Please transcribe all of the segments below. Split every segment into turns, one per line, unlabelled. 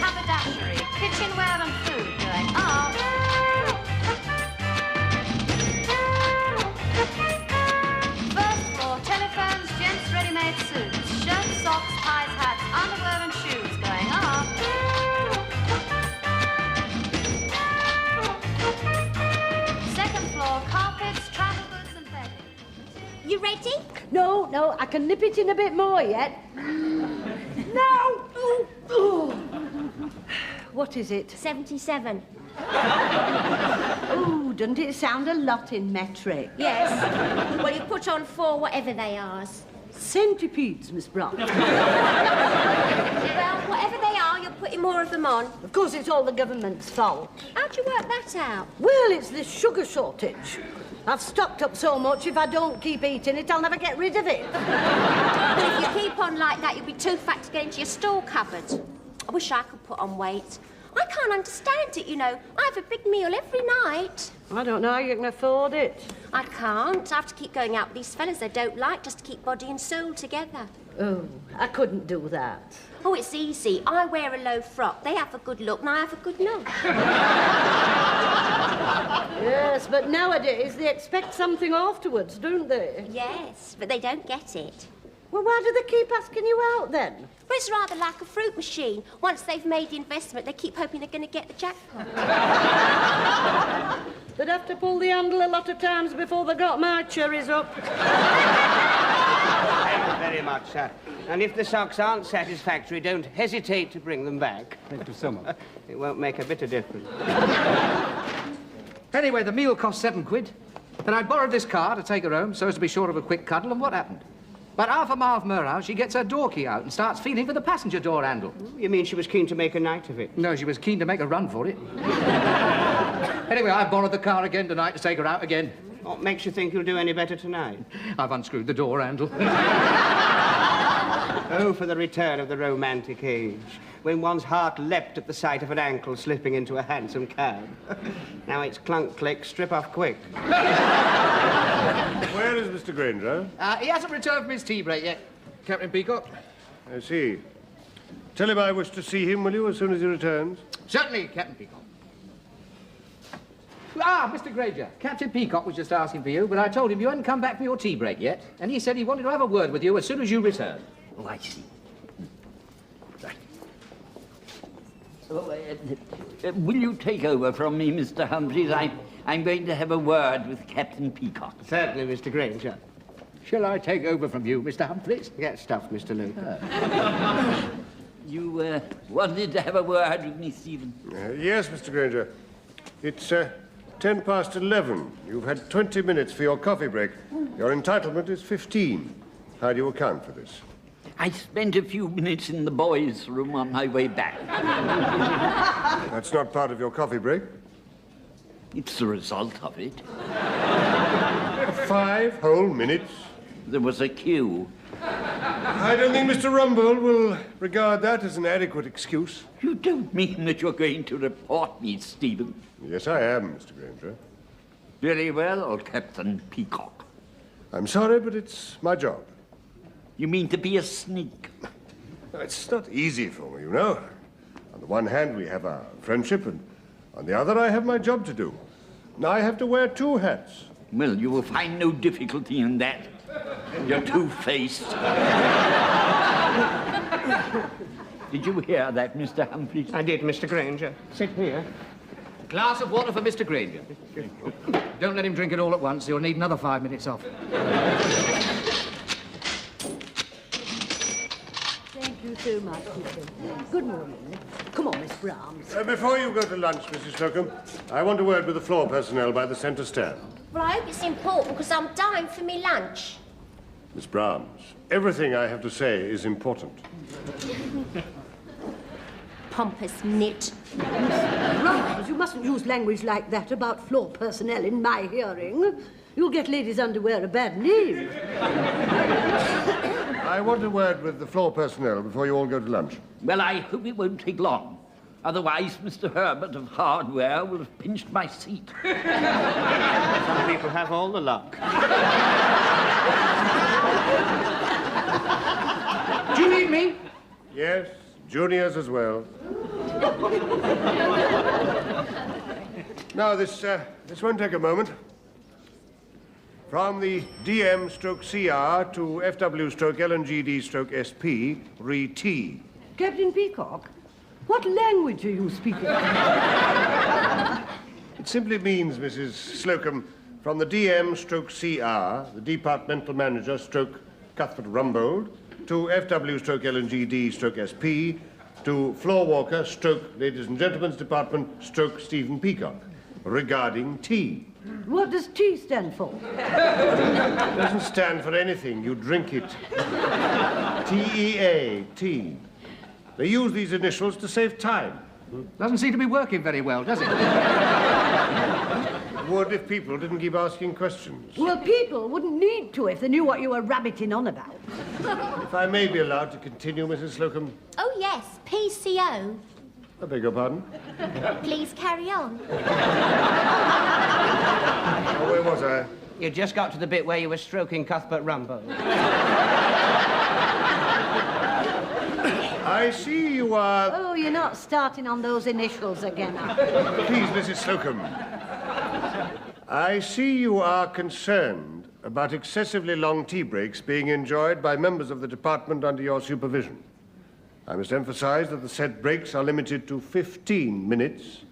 haberdashery, kitchenware and food going up. First floor, telephones, gents' ready-made suits, shirts, socks, ties, hats, underwear and shoes going up. Second floor, carpets, travel goods and bedding.
You ready?
No, I can nip it in a bit more yet. No! Ooh. What is it?
77.
Ooh, doesn't it sound a lot in metric?
Yes. Well, you put on 4 whatever they are.
Centipedes, Miss Brown.
Well, whatever they are, you're putting more of them on.
Of course, it's all the government's fault.
How'd you work that out?
Well, it's this sugar shortage. I've stocked up so much, if I don't keep eating it, I'll never get rid of it.
Well, if you keep on like that, you'll be too fat to get into your store cupboard. I wish I could put on weight. I can't understand it, you know. I have a big meal every night.
I don't know how you can afford it.
I can't. I have to keep going out with these fellas I don't like just to keep body and soul together.
Oh, I couldn't do that.
Oh, it's easy. I wear a low frock. They have a good look and I have a good nose.
Yes, but nowadays they expect something afterwards, don't they?
Yes, but they don't get it.
Well, why do they keep asking you out, then?
Well, it's rather like a fruit machine. Once they've made the investment, they keep hoping they're going to get the jackpot.
They'd have to pull the handle a lot of times before they got my cherries up.
Thank you very much, sir. And if the socks aren't satisfactory, don't hesitate to bring them back.
Thank you so much.
It won't make a bit of difference.
Anyway, the meal cost £7. Then I borrowed this car to take her home so as to be sure of a quick cuddle, and what happened? About half a mile from her house, she gets her door key out and starts feeling for the passenger door handle.
You mean she was keen to make a night of it?
No, she was keen to make a run for it. Anyway, I borrowed the car again tonight to take her out again.
What makes you think you'll do any better tonight?
I've unscrewed the door handle.
Oh, for the return of the romantic age, when one's heart leapt at the sight of an ankle slipping into a hansom cab. Now it's clunk, click, strip off quick.
Where is Mr. Grainger?
He hasn't returned from his tea break yet, Captain Peacock.
I see. Tell him I wish to see him, will you, as soon as he returns?
Certainly, Captain Peacock. Ah, Mr. Grainger, Captain Peacock was just asking for you, but I told him you hadn't come back for your tea break yet, and he said he wanted to have a word with you as soon as you returned.
Oh, I see. Right. Oh, will you take over from me, Mr. Humphreys? I'm going to have a word with Captain Peacock.
Certainly, Mr. Grainger.
Shall I take over from you, Mr. Humphreys?
Get stuffed, Mr. Luke.
You wanted to have a word with me, Stephen?
Yes, Mr. Grainger. It's 11:10. You've had 20 minutes for your coffee break. Your entitlement is 15. How do you account for this?
I spent a few minutes in the boys' room on my way back.
That's not part of your coffee break.
It's the result of it.
5 whole minutes.
There was a queue.
I don't think Mr. Rumbold will regard that as an adequate excuse.
You don't mean that you're going to report me, Stephen?
Yes, I am, Mr. Grainger.
Very well, Captain Peacock.
I'm sorry, but it's my job.
You mean to be a sneak?
It's not easy for me, you know. On the one hand, we have our friendship, and on the other, I have my job to do. Now I have to wear 2 hats.
Well, you will find no difficulty in that. You're two-faced. Did you hear that, Mr. Humphreys?
I did, Mr. Grainger. Sit here.
Glass of water for Mr. Grainger. Don't let him drink it all at once. He'll need another 5 minutes off.
Thank you so much, Mr. Good morning. Come on, Miss Brahms.
Before you go to lunch, Mrs. Slocum, I want a word with the floor personnel by the centre stand.
Well, I hope it's important because I'm dying for me lunch.
Miss Brahms, everything I have to say is important.
Pompous nit.
Brahms, you mustn't use language like that about floor personnel in my hearing. You'll get ladies' underwear a bad name.
I want a word with the floor personnel before you all go to lunch.
Well, I hope it won't take long. Otherwise, Mr. Herbert of Hardware will have pinched my seat.
Some people have all the luck.
Do you need me?
Yes, juniors as well. Now, this won't take a moment. From the DM/CR to FW/LNGD/SP, re-T.
Captain Peacock, what language are you speaking?
It simply means, Mrs. Slocum, from the DM/CR, the departmental manager Cuthbert Rumbold, to FW/LNGD/SP, to floor walker ladies and gentlemen's department Stephen Peacock, regarding tea.
What does T stand for?
It doesn't stand for anything. You drink it. TEA, tea. They use these initials to save time.
Doesn't seem to be working very well, does it?
Would if people didn't keep asking questions.
Well, people wouldn't need to if they knew what you were rabbiting on about.
If I may be allowed to continue, Mrs. Slocum.
Oh, yes, PCO.
I beg your pardon?
Please carry on.
Oh, where was I?
You just got to the bit where you were stroking Cuthbert Rumbold.
I see you are...
Oh, you're not starting on those initials again, are you?
Please, Mrs. Slocum. I see you are concerned about excessively long tea breaks being enjoyed by members of the department under your supervision. I must emphasize that the set breaks are limited to 15 minutes,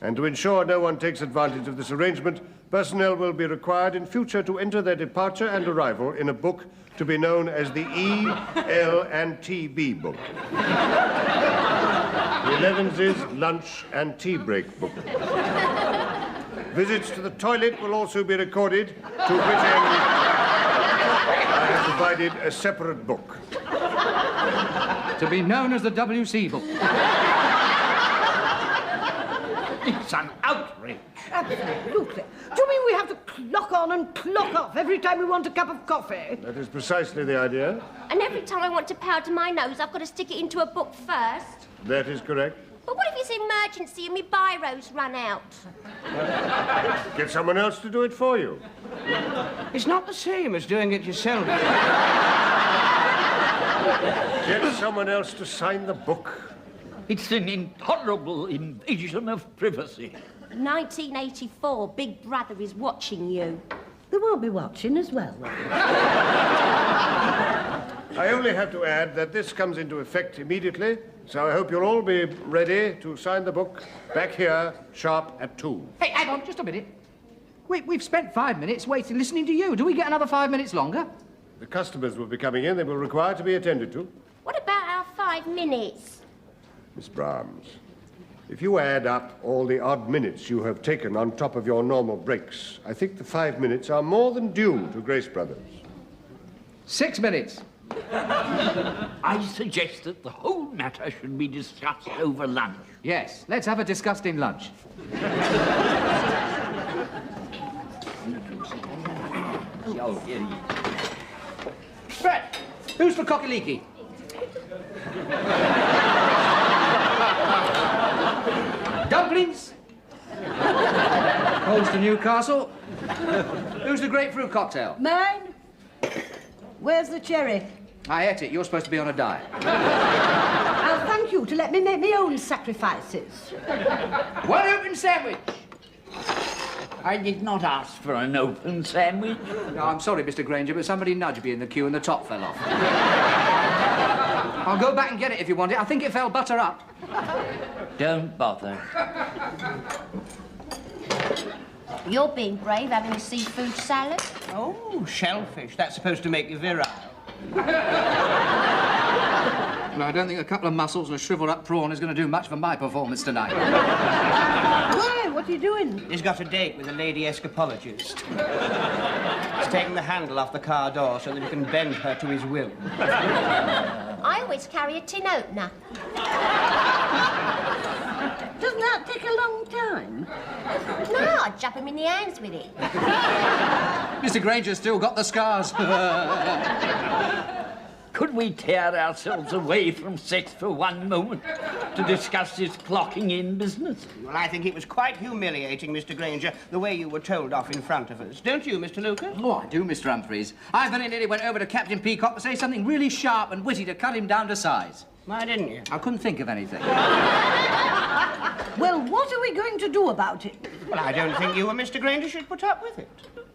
and to ensure no one takes advantage of this arrangement, personnel will be required in future to enter their departure and arrival in a book to be known as the E, L, and TB book. The 11th is lunch and tea break book. Visits to the toilet will also be recorded, to which end I have provided a separate book.
To be known as the WC book.
It's an outrage.
Absolutely. Do you mean we have to clock on and clock off every time we want a cup of coffee?
That is precisely the idea.
And every time I want to powder my nose, I've got to stick it into a book first.
That is correct.
But what if it's an emergency and my biros run out?
Get someone else to do it for you.
It's not the same as doing it yourself.
Get someone else to sign the book.
It's an intolerable invasion of privacy.
1984, Big Brother is watching you.
They won't be watching as well.
I only have to add that this comes into effect immediately, so I hope you'll all be ready to sign the book back here, sharp at 2.
Hey, hang on, just a minute. We've spent 5 minutes waiting, listening to you. Do we get another 5 minutes longer?
The customers will be coming in. They will require to be attended to.
What about our 5 minutes?
Miss Brahms, if you add up all the odd minutes you have taken on top of your normal breaks, I think the 5 minutes are more than due to Grace Brothers.
6 minutes.
I suggest that the whole matter should be discussed over lunch.
Yes, let's have a disgusting lunch.
Oh, here he is.
Brett, who's for cocky-leaky? Dumplings? Holds to Newcastle? Who's the grapefruit cocktail?
Mine? Where's the cherry?
I ate it. You're supposed to be on a diet.
I'll thank you to let me make my own sacrifices.
One open sandwich.
I did not ask for an open sandwich.
No, I'm sorry, Mr. Grainger, but somebody nudged me in the queue and the top fell off. I'll go back and get it if you want it. I think it fell butter up.
Don't bother.
You're being brave, having a seafood salad.
Oh, shellfish. That's supposed to make you virile.
No, I don't think a couple of mussels and a shriveled-up prawn is going to do much for my performance tonight.
Why? What are you doing?
He's got a date with a lady escapologist. He's taking the handle off the car door so that he can bend her to his will.
I always carry a tin opener.
Doesn't that take a long time?
No, I jab him in the hands with it.
Mr. Grainger's still got the scars.
Could we tear ourselves away from sex for one moment to discuss this clocking in business?
Well, I think it was quite humiliating, Mr. Grainger, the way you were told off in front of us. Don't you, Mr. Lucas?
Oh, I do, Mr. Humphreys. I very nearly went over to Captain Peacock to say something really sharp and witty to cut him down to size.
Why didn't you?
I couldn't think of anything.
Well, what are we going to do about it?
Well, I don't think you and Mr. Grainger should put up with it.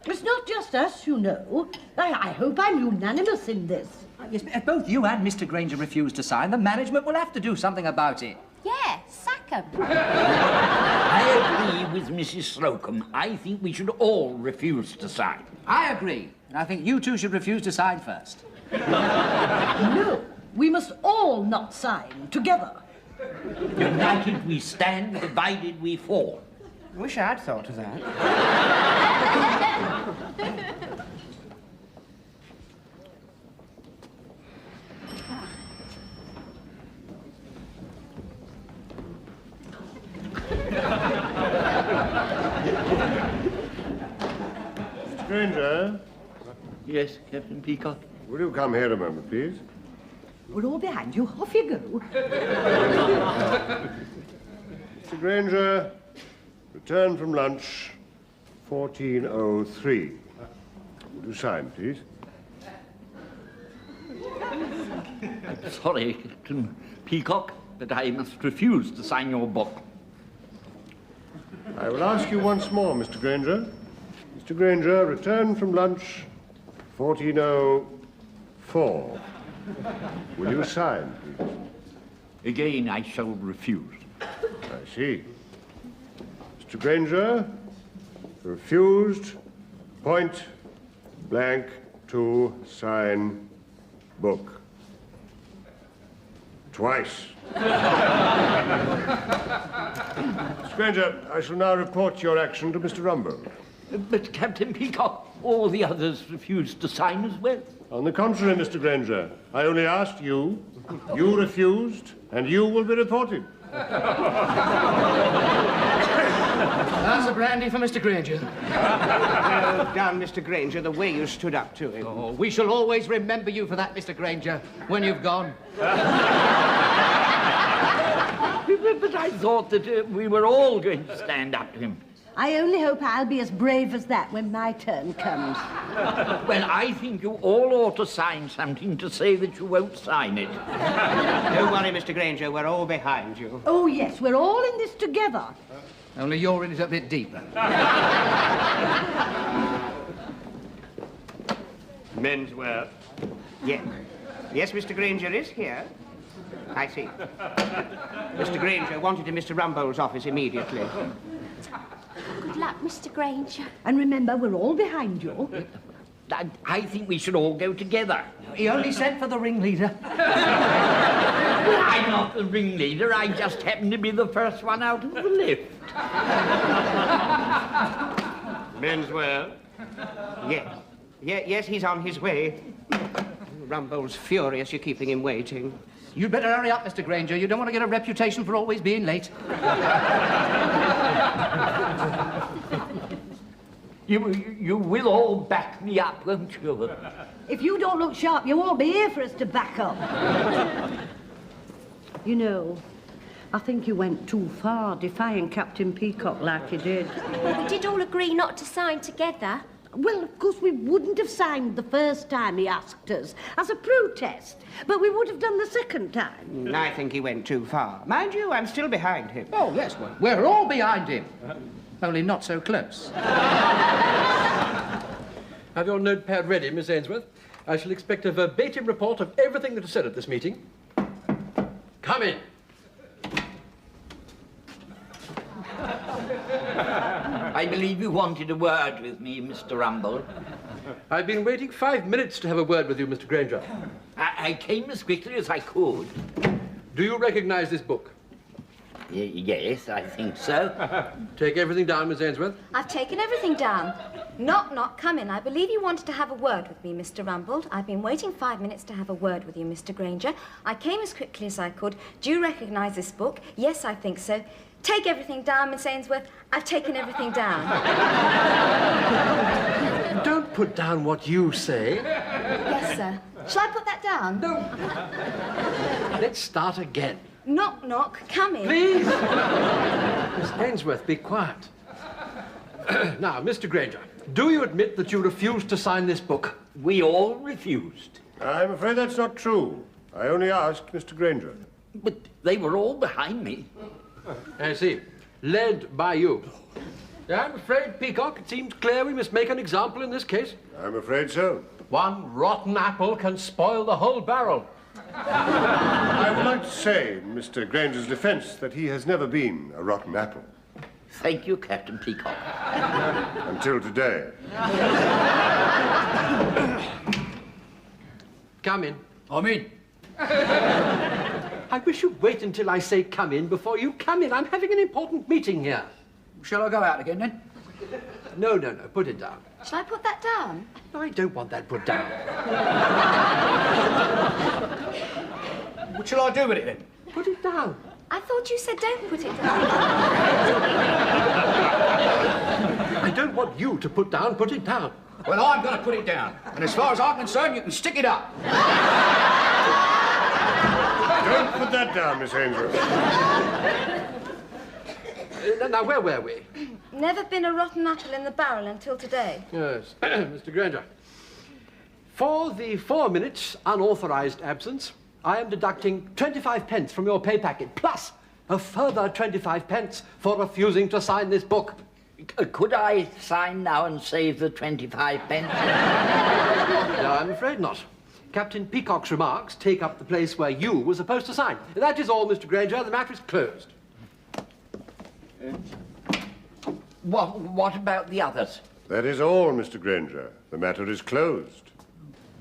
It's not just us, you know. I hope I'm unanimous in this.
Yes, if both you and Mr. Grainger refuse to sign, the management will have to do something about it.
Yeah, sack 'em.
I agree with Mrs. Slocum. I think we should all refuse to sign.
I agree. And I think you two should refuse to sign first.
No, we must all not sign together.
United we stand, divided we fall.
I wish I'd thought of that.
Mr. Grainger,
Yes, Captain Peacock?
will you come here a moment, please?
We're all behind you. Off you go.
Mr. Grainger, return from lunch, 1403. Would you sign, please?
Sorry, Captain Peacock, but I must refuse to sign your book.
I will ask you once more, Mr. Grainger. Mr. Grainger, return from lunch, 1404. Will you sign, please?
Again, I shall refuse.
I see. Mr. Grainger, refused, point blank to sign book. Twice. Mr. Grainger, I shall now report your action to Mr. Rumbold.
But, Captain Peacock, all the others refused to sign as well.
On the contrary, Mr. Grainger, I only asked you, you refused, and you will be reported.
That's a brandy for Mr. Grainger.
Well done, Mr. Grainger, the way you stood up to him.
Oh, we shall always remember you for that, Mr. Grainger, when you've gone.
But I thought that we were all going to stand up to him.
I only hope I'll be as brave as that when my turn comes.
Well, I think you all ought to sign something to say that you won't sign it.
Don't worry, Mr. Grainger, we're all behind you.
Oh, yes, we're all in this together.
Only you're in it a bit deeper.
Menswear.
Yes. Yes, Mr. Grainger is here. I see. Mr. Grainger wanted in Mr. Rumbold's office immediately.
Good luck, Mr. Grainger.
And remember, we're all behind you.
I think we should all go together.
He only sent for the ringleader.
Well, I'm not the ringleader. I just happen to be the first one out of the lift.
Menswear.
Yes. Yes, he's on his way. Rumbold's furious you're keeping him waiting.
You'd better hurry up, Mr. Grainger. You don't want to get a reputation for always being late.
You will all back me up, won't you?
If you don't look sharp, you won't be here for us to back up. You know, I think you went too far defying Captain Peacock like you did.
Well, we did all agree not to sign together.
Well, of course, we wouldn't have signed the first time he asked us as a protest, but we would have done the second time.
I think he went too far. Mind you, I'm still behind him.
Oh, yes, we're all behind him. Only not so close.
Have your notepad ready, Miss Ainsworth. I shall expect a verbatim report of everything that is said at this meeting. Come in.
I believe you wanted a word with me, Mr. Rumbold.
I've been waiting 5 minutes to have a word with you, Mr. Grainger.
I came as quickly as I could.
Do you recognize this book?
Yes, I think so.
Take everything down, Miss Ainsworth.
I've taken everything down. Knock, knock, come in. I believe you wanted to have a word with me, Mr. Rumbold. I've been waiting 5 minutes to have a word with you, Mr. Grainger. I came as quickly as I could. Do you recognize this book? Yes, I think so. Take everything down, Miss Ainsworth. I've taken everything down.
Don't put down what you say.
Yes, sir. Shall I put that down?
No. Let's start again.
Knock, knock, come in.
Please. Miss Ainsworth, be quiet. Now, Mr. Grainger, do you admit that you refused to sign this book?
We all refused.
I'm afraid that's not true. I only asked Mr. Grainger.
But they were all behind me.
I see. Led by you. I'm afraid, Peacock, it seems clear we must make an example in this case.
I'm afraid so.
One rotten apple can spoil the whole barrel.
I would like to say, in Mr. Grainger's defense, that he has never been a rotten apple.
Thank you, Captain Peacock.
Until today.
Come in.
I'm in.
I wish you'd wait until I say come in before you come in. I'm having an important meeting here.
Shall I go out again, then?
No, put it down.
Shall I put that down?
No, I don't want that put down.
What shall I do with it, then?
Put it down.
I thought you said don't put it down.
I don't want you to put it down.
Well, I'm going to put it down. And as far as I'm concerned, you can stick it up.
Don't put that down, Miss Ainsworth.
Now, where were we?
Never been a rotten apple in the barrel until today.
Yes, Mr. Grainger. For the 4 minutes unauthorized absence, I am deducting 25 pence from your pay packet, plus a further 25 pence for refusing to sign this book.
Could I sign now and save the 25 pence?
No, I'm afraid not. Captain Peacock's remarks take up the place where you were supposed to sign. That is all, Mr. Grainger. The matter is closed.
What about the others?
That is all, Mr. Grainger. The matter is closed.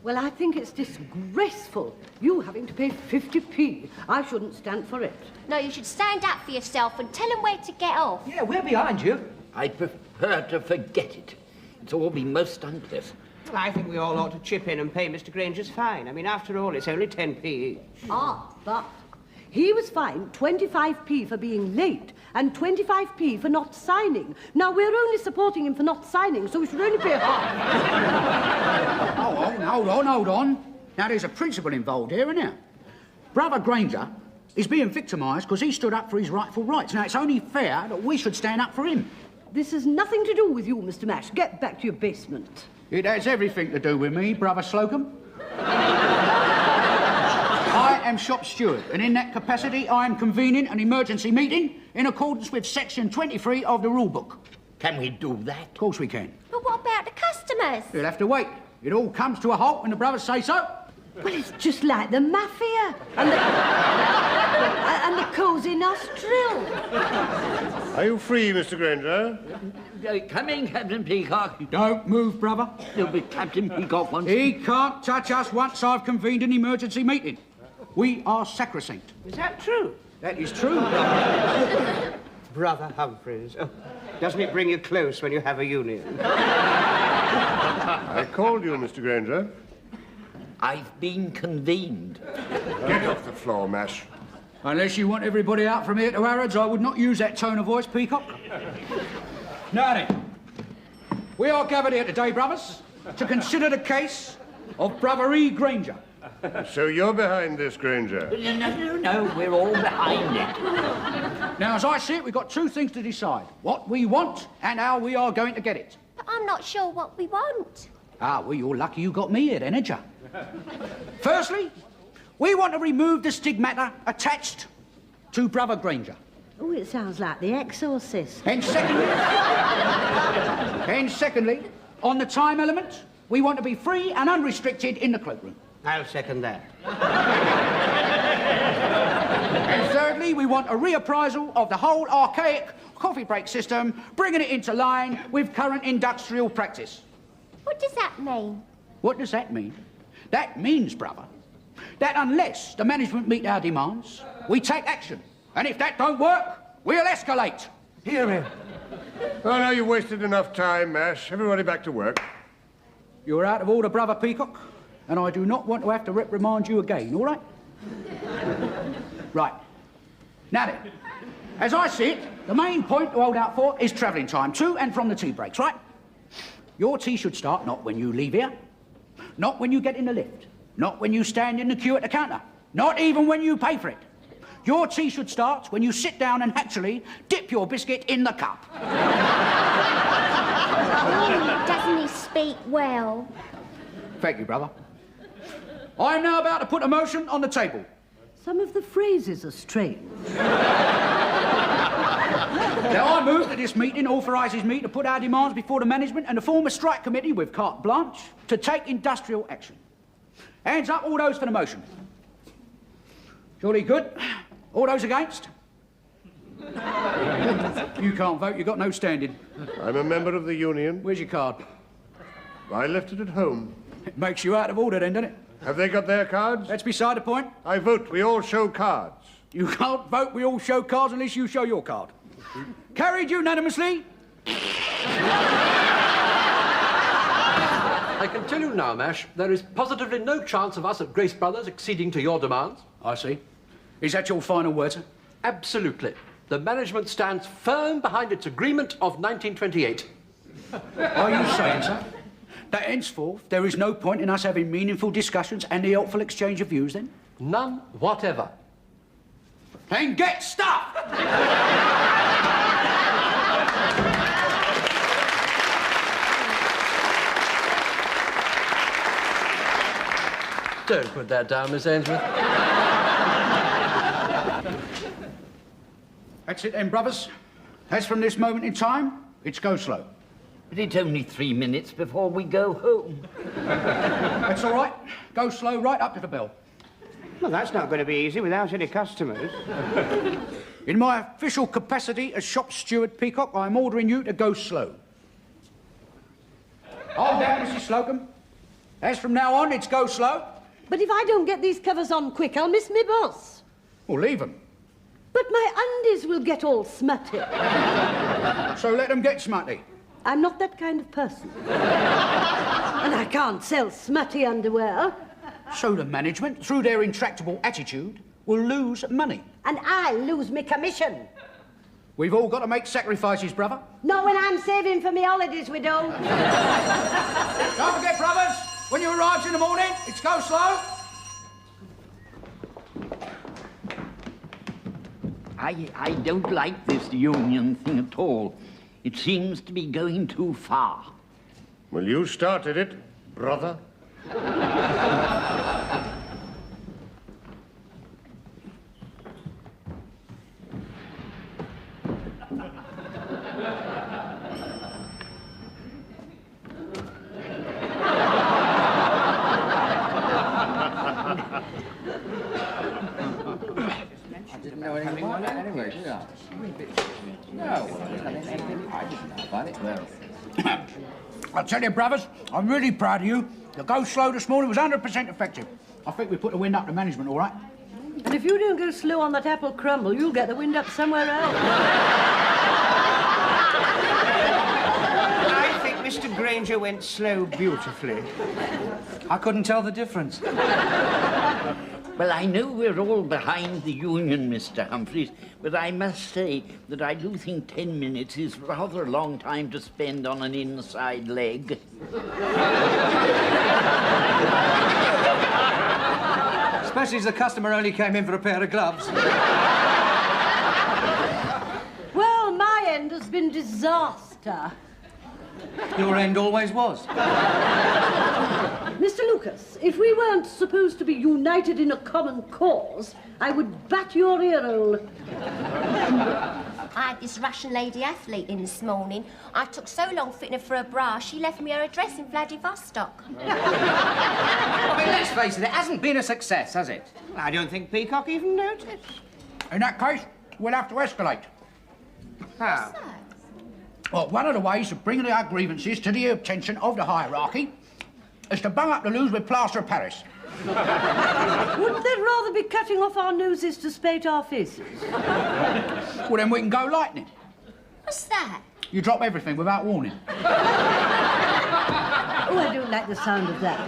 Well, I think it's disgraceful, you having to pay 50p. I shouldn't stand for it.
No, you should stand up for yourself and tell them where to get off.
Yeah, we're behind you.
I prefer to forget it. It's all been most unpleasant.
Well, I think we all ought to chip in and pay Mr. Grainger's fine. I mean, after all, it's only 10p each.
Ah, but he was fined 25p for being late and 25p for not signing. Now, we're only supporting him for not signing, so we should only pay half.
Hold on. Now, there's a principle involved here, isn't there? Brother Grainger is being victimised because he stood up for his rightful rights. Now, it's only fair that we should stand up for him.
This has nothing to do with you, Mr. Mash. Get back to your basement.
It has everything to do with me, Brother Slocum. I am shop steward, and in that capacity, I am convening an emergency meeting in accordance with Section 23 of the rule book.
Can we do that?
Of course we can.
But what about the customers?
You'll have to wait. It all comes to a halt when the brothers say so.
Well, it's just like the mafia and the Cosy Nostril.
Are you free, Mr. Grainger?
Coming, Captain Peacock.
Don't move, brother.
There'll be Captain Peacock once.
He can't touch us once I've convened an emergency meeting. We are sacrosanct.
Is that true?
That is true, brother.
Brother Humphreys. Oh, doesn't it bring you close when you have a union?
I called you, Mr. Grainger.
I've been convened.
Get off the floor, Mash.
Unless you want everybody out from here to Harrods, I would not use that tone of voice, Peacock. Now then, we are gathered here today, brothers, to consider the case of Brother E. Grainger.
So you're behind this, Grainger?
No, we're all behind it.
Now, as I see it, we've got two things to decide. What we want and how we are going to get it.
But I'm not sure what we want.
Ah, well, you're lucky you got me here then, ain't you? Firstly, we want to remove the stigmata attached to Brother Grainger.
Oh, it sounds like The Exorcist.
And secondly, on the time element, we want to be free and unrestricted in the cloakroom.
I'll second that.
And thirdly, we want a reappraisal of the whole archaic coffee break system, bringing it into line with current industrial practice.
What does that mean?
What does that mean? That means, brother, that unless the management meet our demands, we take action. And if that don't work, we'll escalate.
Hear him.
Oh, no, you've wasted enough time, Mash. Everybody back to work.
You're out of order, Brother Peacock, and I do not want to have to reprimand you again, all right? Right. Now then, as I see it, the main point to hold out for is travelling time to and from the tea breaks, right? Your tea should start not when you leave here, not when you get in the lift, not when you stand in the queue at the counter, not even when you pay for it. Your tea should start when you sit down and actually dip your biscuit in the cup.
Doesn't he speak well?
Thank you, brother. I'm now about to put a motion on the table.
Some of the phrases are strange.
Now, I move that this meeting authorises me to put our demands before the management and to form a strike committee with carte blanche to take industrial action. Hands up, all those for the motion. Surely good. All those against? You can't vote, you've got no standing.
I'm a member of the union.
Where's your card?
I left it at home.
It makes you out of order then, doesn't it?
Have they got their cards?
That's beside the point.
I vote. We all show cards.
You can't vote, we all show cards unless you show your card. Carried unanimously.
I can tell you now, Mash, there is positively no chance of us at Grace Brothers acceding to your demands.
I see. Is that your final word, sir?
Absolutely. The management stands firm behind its agreement of 1928.
Are you saying, sir, that henceforth there is no point in us having meaningful discussions and the helpful exchange of views, then?
None whatever.
Then get stuffed!
Don't put that down, Miss Ainsworth.
That's it then, brothers. As from this moment in time, it's go slow.
But it's only 3 minutes before we go home.
That's all right. Go slow right up to the bell.
Well, that's not going to be easy without any customers.
In my official capacity as shop steward, Peacock, I'm ordering you to go slow. Hold down, Mrs. Slocum. As from now on, it's go slow.
But if I don't get these covers on quick, I'll miss me boss.
Well, leave them.
But my undies will get all smutty.
So let them get smutty.
I'm not that kind of person. And I can't sell smutty underwear.
So the management, through their intractable attitude, will lose money.
And I lose my commission.
We've all got to make sacrifices, brother.
Not when I'm saving for me holidays, we don't.
Don't forget, brothers, when you arrive in the morning, it's go slow.
I don't like this union thing at all. It seems to be going too far.
Well, you started it, brother.
I didn't know anything about that anyway, did I? No, I didn't know about it. Well,
I'll tell you, brothers, I'm really proud of you. The go slow this morning was 100% effective. I think we put the wind up to management, all right?
And if you don't go slow on that apple crumble, you'll get the wind up somewhere else.
I think Mr. Grainger went slow beautifully.
I couldn't tell the difference.
Well, I know we're all behind the union, Mr. Humphreys, but I must say that I do think 10 minutes is rather a long time to spend on an inside leg.
Especially as the customer only came in for a pair of gloves.
Well, my end has been disaster.
Your end always was.
Mr. Lucas, if we weren't supposed to be united in a common cause, I would bat your ear hole.
I had this Russian lady athlete in this morning. I took so long fitting her for a bra, she left me her address in Vladivostok.
I mean, let's face it, it hasn't been a success, has it?
I don't think Peacock even noticed.
In that case, we'll have to escalate.
How?
Well, one of the ways of bringing our grievances to the attention of the hierarchy is to bung up the loos with plaster of Paris.
Wouldn't they rather be cutting off our noses to spate our faces?
Well, then we can go lightning.
What's that?
You drop everything without warning.
Oh, I don't like the sound of that.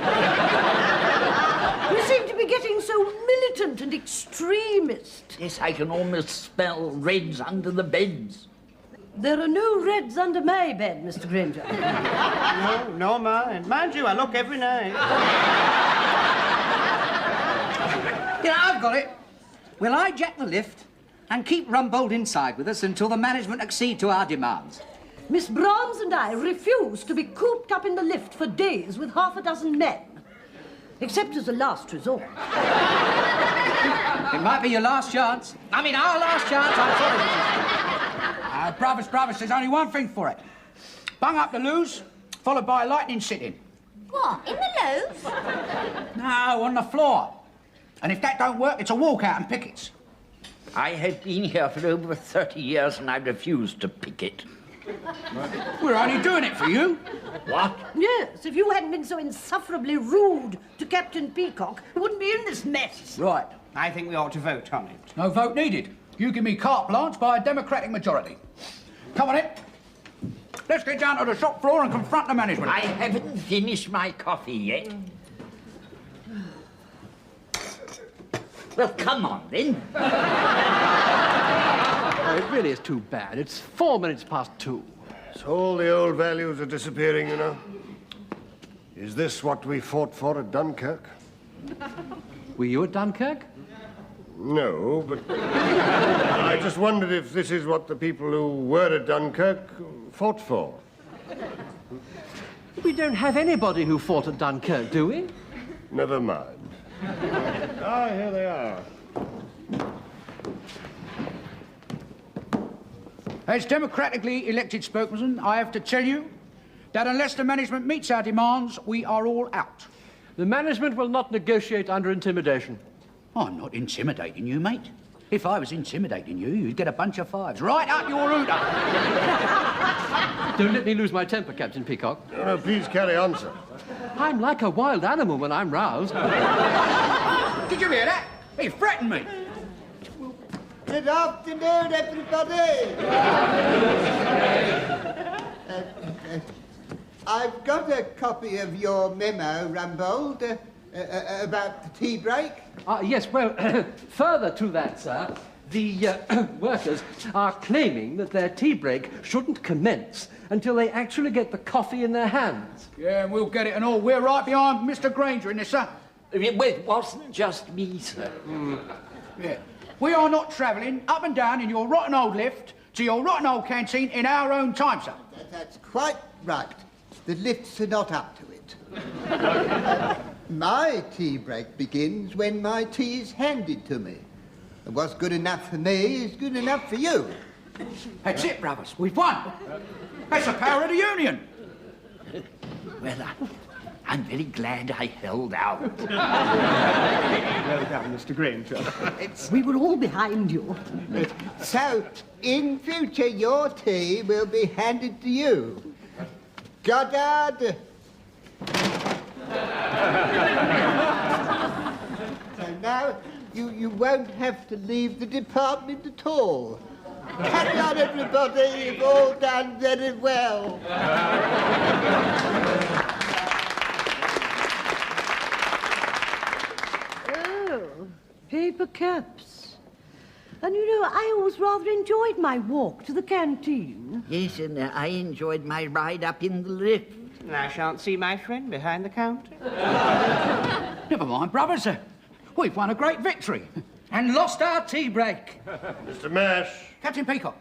We seem to be getting so militant and extremist.
Yes, I can almost smell reds under the beds.
There are no reds under my bed, Mr. Grainger.
No, mind. Mind you, I look every night.
Yeah, I've got it. We'll hijack the lift and keep Rumbold inside with us until the management accede to our demands.
Miss Brahms and I refuse to be cooped up in the lift for days with half a dozen men. Except as a last resort.
It might be your last chance. I mean, our last chance, I'm sorry.
brothers, there's only one thing for it. Bung up the loos, followed by a lightning sit-in.
What, in the loos?
No, on the floor. And if that don't work, it's a walkout and pickets.
I have been here for over 30 years and I refuse to picket.
We're only doing it for you.
What?
Yes, if you hadn't been so insufferably rude to Captain Peacock, we wouldn't be in this mess.
Right.
I think we ought to vote on it.
No vote needed. You give me carte blanche by a democratic majority. Come on in. Let's get down to the shop floor and confront the management.
I haven't finished my coffee yet. Well, come on, then.
Oh, it really is too bad. It's 4 minutes past 2.
So all the old values are disappearing, you know. Is this what we fought for at Dunkirk?
Were you at Dunkirk?
No, but I just wondered if this is what the people who were at Dunkirk fought for.
We don't have anybody who fought at Dunkirk, do we?
Never mind. Ah, here they are.
As democratically elected spokesman, I have to tell you that unless the management meets our demands, we are all out.
The management will not negotiate under intimidation.
I'm not intimidating you, mate. If I was intimidating you, you'd get a bunch of fives right up your hooter.
Don't let me lose my temper, Captain Peacock.
No, please carry on, sir.
I'm like a wild animal when I'm roused.
Did you hear that? He threatened me.
Good afternoon, everybody. I've got a copy of your memo, Rumbold, about the tea break.
Yes, well, further to that, sir, the workers are claiming that their tea break shouldn't commence until they actually get the coffee in their hands.
Yeah, and we'll get it and all. We're right behind Mr. Grainger in this, sir.
It wasn't just me, sir.
Yeah. We are not travelling up and down in your rotten old lift to your rotten old canteen in our own time, sir.
That's quite right. The lifts are not up to it. My tea break begins when my tea is handed to me. And what's good enough for me is good enough for you.
That's it, brothers. We've won. That's the power of the union.
Well, I'm very glad I held out.
Well done, Mr. Grainger.
We were all behind you.
So, in future, your tea will be handed to you. Goddard. So now, you won't have to leave the department at all. Carry on, everybody. You've all done very well.
Paper cups. And you know, I always rather enjoyed my walk to the canteen.
Yes, and I enjoyed my ride up in the lift.
And I shan't see my friend behind the counter.
Never mind, brothers. We've won a great victory and lost our tea break.
Mr. Mash.
Captain Peacock.